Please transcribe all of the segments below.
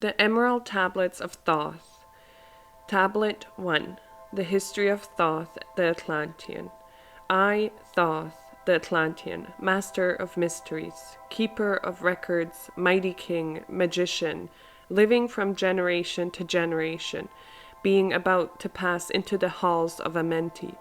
The Emerald Tablets of Thoth. Tablet 1. The History of Thoth the Atlantean. I, Thoth the Atlantean, Master of Mysteries, Keeper of Records, Mighty King, Magician, living from generation to generation, being about to pass into the halls of Amenti,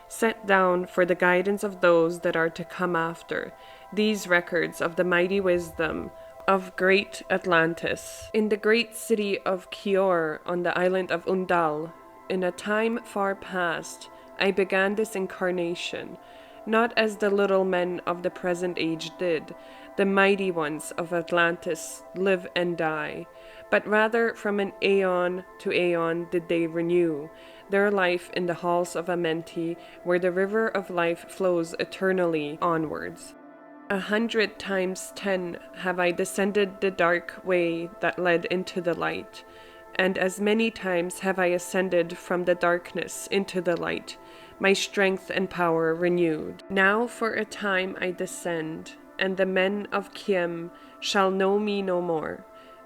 set down for the guidance of those that are to come after, these records of the mighty wisdom of great Atlantis. In the great city of Kior on the island of Undal, in a time far past, I began this incarnation, not as the little men of the present age did, the mighty ones of Atlantis live and die, but rather from an aeon to aeon did they renew their life in the halls of Amenti, where the river of life flows eternally onwards. 100 times 10 have I descended the dark way that led into the light, and as many times have I ascended from the darkness into the light, my strength and power renewed. Now for a time I descend, and the men of Kiem shall know me no more.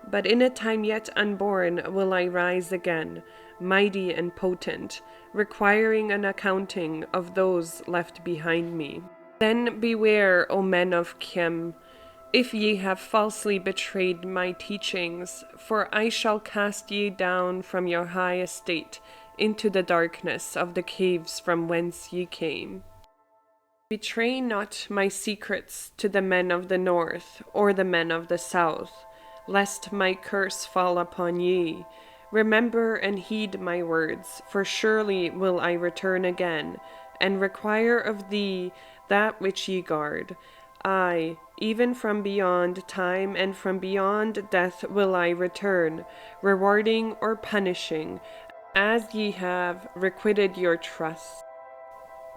But in a time yet unborn will I rise again, mighty and potent, requiring an accounting of those left behind me. Then beware, O men of Kiem, if ye have falsely betrayed my teachings, for I shall cast ye down from your high estate into the darkness of the caves from whence ye came. Betray not my secrets to the men of the north or the men of the south, lest my curse fall upon ye. Remember and heed my words, for surely will I return again, and require of thee that which ye guard. I, even from beyond time and from beyond death will I return, rewarding or punishing, as ye have requited your trust.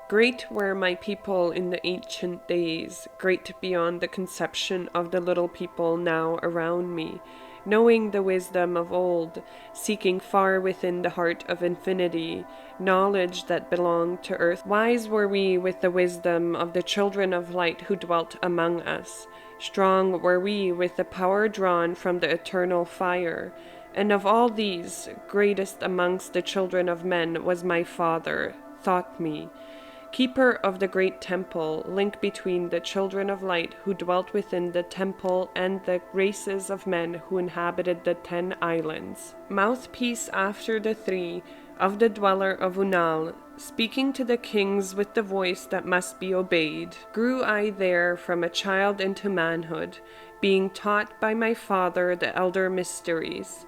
Great were my people in the ancient days, great beyond the conception of the little people now around me, knowing the wisdom of old, seeking far within the heart of infinity, knowledge that belonged to earth. Wise were we with the wisdom of the children of light who dwelt among us. Strong were we with the power drawn from the eternal fire. And of all these, greatest amongst the children of men was my father, Thoth me, keeper of the great temple, link between the children of light who dwelt within the temple and the races of men who inhabited the 10 islands. Mouthpiece after the 3 of the dweller of Unal, speaking to the kings with the voice that must be obeyed. Grew I there from a child into manhood, being taught by my father the elder mysteries,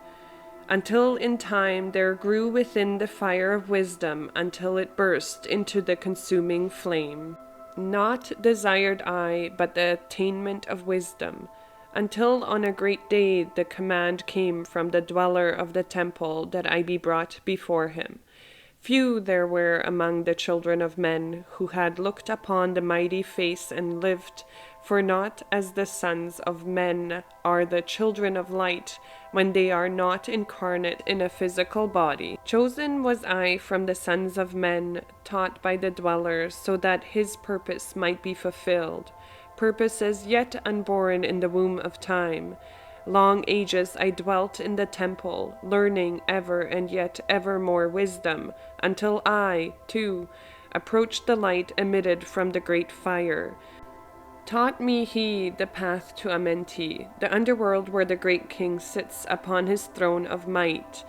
until in time there grew within the fire of wisdom until it burst into the consuming flame. Not desired I but the attainment of wisdom, until on a great day the command came from the dweller of the temple that I be brought before him. Few there were among the children of men who had looked upon the mighty face and lived, for not as the sons of men are the children of light when they are not incarnate in a physical body. Chosen was I from the sons of men, taught by the dweller, so that his purpose might be fulfilled, purposes yet unborn in the womb of time. Long ages I dwelt in the temple, learning ever and yet ever more wisdom, until I, too, approached the light emitted from the great fire. Taught me he the path to Amenti, the underworld where the great king sits upon his throne of might.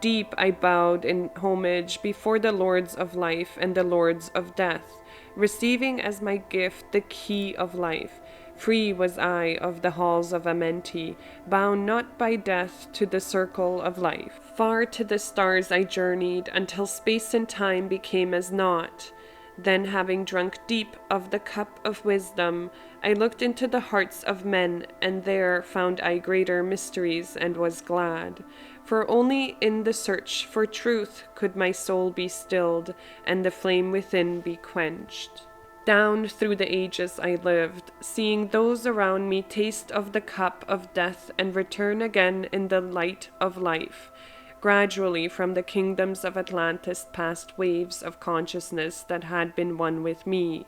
Deep I bowed in homage before the lords of life and the lords of death, receiving as my gift the key of life. Free was I of the halls of Amenti, bound not by death to the circle of life. Far to the stars I journeyed, until space and time became as naught. Then, having drunk deep of the cup of wisdom, I looked into the hearts of men, and there found I greater mysteries, and was glad. For only in the search for truth could my soul be stilled, and the flame within be quenched. Down through the ages I lived, seeing those around me taste of the cup of death and return again in the light of life. Gradually from the kingdoms of Atlantis passed waves of consciousness that had been one with me,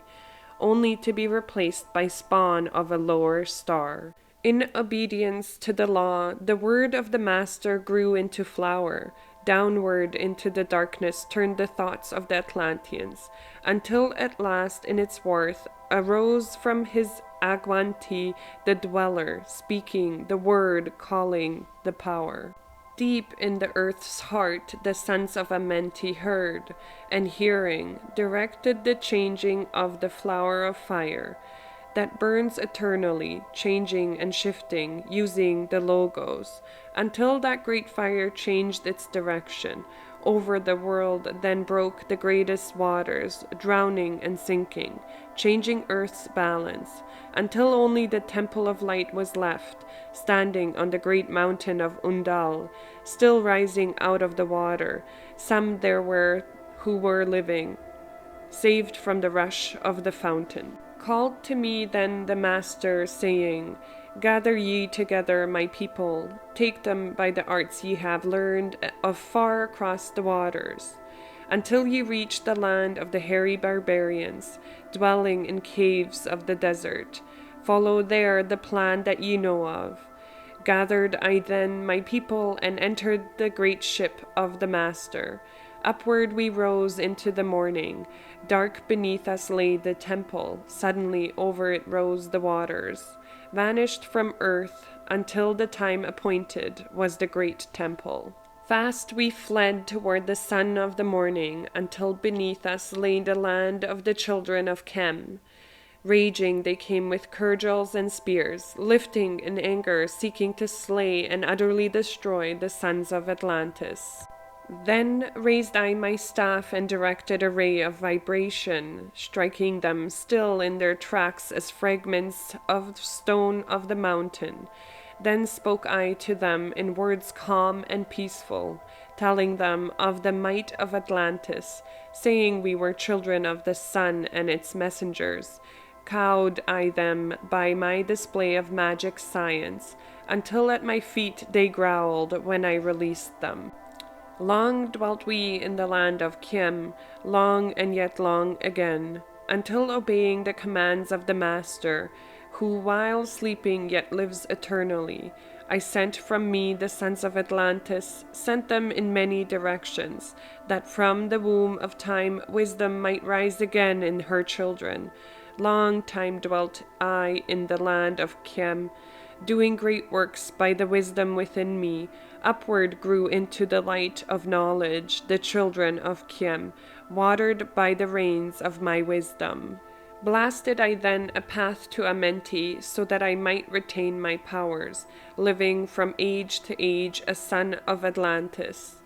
only to be replaced by spawn of a lower star. In obedience to the law, the word of the Master grew into flower. Downward into the darkness turned the thoughts of the Atlanteans, until at last in its warmth arose from his Agwanti the dweller, speaking the word, calling the power. Deep in the earth's heart the sons of Amenti heard, and hearing, directed the changing of the flower of fire that burns eternally, changing and shifting, using the logos, until that great fire changed its direction. Over the world then broke the greatest waters, drowning and sinking, changing earth's balance, until only the temple of light was left, standing on the great mountain of Undal, still rising out of the water. Some there were who were living, saved from the rush of the fountain. Called to me then the Master, saying, Gather ye together, my people, take them by the arts ye have learned of far across the waters, until ye reach the land of the hairy barbarians, dwelling in caves of the desert. Follow there the plan that ye know of. Gathered I then my people, and entered the great ship of the Master. Upward we rose into the morning. Dark beneath us lay the temple. Suddenly over it rose the waters. Vanished from earth until the time appointed was the great temple. Fast we fled toward the sun of the morning, until beneath us lay the land of the children of Chem. Raging they came with cudgels and spears, lifting in anger, seeking to slay and utterly destroy the sons of Atlantis. Then raised I my staff and directed a ray of vibration, striking them still in their tracks as fragments of stone of the mountain. Then spoke I to them in words calm and peaceful, telling them of the might of Atlantis, saying we were children of the sun and its messengers. Cowed I them by my display of magic science, until at my feet they growled when I released them. Long dwelt we in the land of Kiem, long and yet long again, until obeying the commands of the Master, who while sleeping yet lives eternally, I sent from me the sons of Atlantis, sent them in many directions, that from the womb of time wisdom might rise again in her children. Long time dwelt I in the land of Kiem, doing great works by the wisdom within me. Upward grew into the light of knowledge the children of Kiem, watered by the rains of my wisdom. Blasted I then a path to Amenti, so that I might retain my powers, living from age to age a son of Atlantis.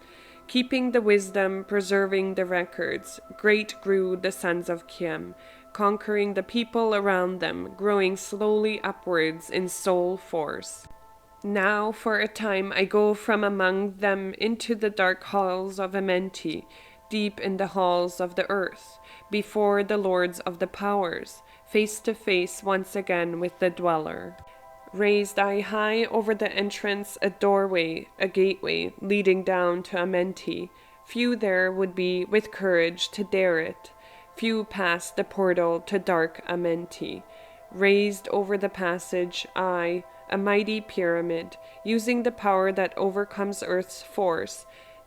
Keeping the wisdom, preserving the records, great grew the sons of Kiem, conquering the people around them, growing slowly upwards in soul force. Now for a time I go from among them into the dark halls of Amenti, deep in the halls of the earth, before the lords of the powers, face to face once again with the dweller. Raised I high over the entrance a doorway, a gateway, leading down to Amenti. Few there would be with courage to dare it. Few passed the portal to dark Amenti. Raised over the passage, I, a mighty pyramid, using the power that overcomes earth's force.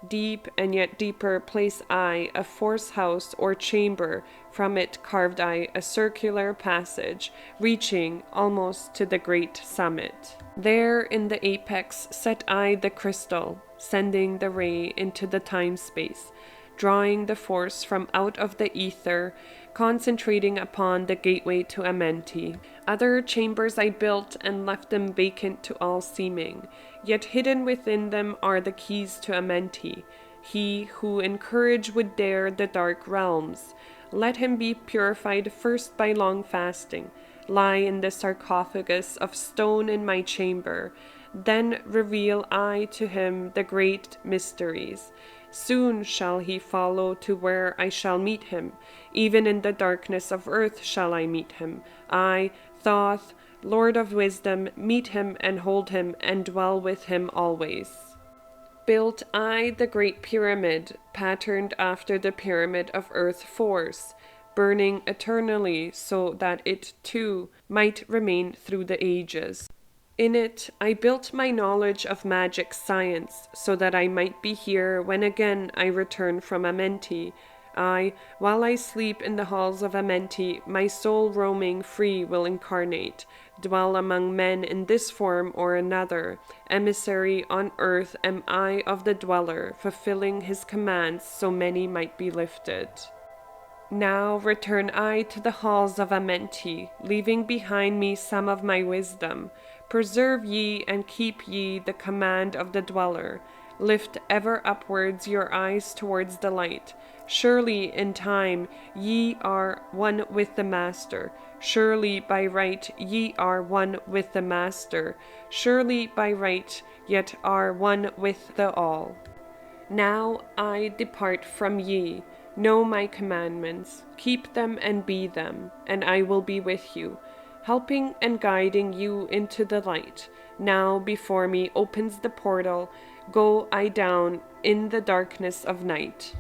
Deep and yet deeper place I a force house or chamber. From it carved I a circular passage, reaching almost to the great summit. There in the apex set I the crystal, sending the ray into the time-space, drawing the force from out of the ether, concentrating upon the gateway to Amenti. Other chambers I built and left them vacant to all seeming, yet hidden within them are the keys to Amenti. He who in courage would dare the dark realms, let him be purified first by long fasting, lie in the sarcophagus of stone in my chamber, then reveal I to him the great mysteries. Soon shall he follow to where I shall meet him. Even in the darkness of earth shall I meet him. I, Thoth, Lord of wisdom, meet him and hold him and dwell with him always. Built I the great pyramid, patterned after the pyramid of earth force, burning eternally so that it too might remain through the ages. In it, I built my knowledge of magic science, so that I might be here when again I return from Amenti. While I sleep in the halls of Amenti, my soul roaming free will incarnate, dwell among men in this form or another. Emissary on earth am I of the dweller, fulfilling his commands so many might be lifted. Now return I to the halls of Amenti, leaving behind me some of my wisdom. Preserve ye and keep ye the command of the dweller. Lift ever upwards your eyes towards the light. Surely in time ye are one with the Master. Surely by right ye are one with the Master. Surely by right yet are one with the All. Now I depart from ye. Know my commandments, keep them and be them, and I will be with you, helping and guiding you into the light. Now before me opens the portal, go I down in the darkness of night.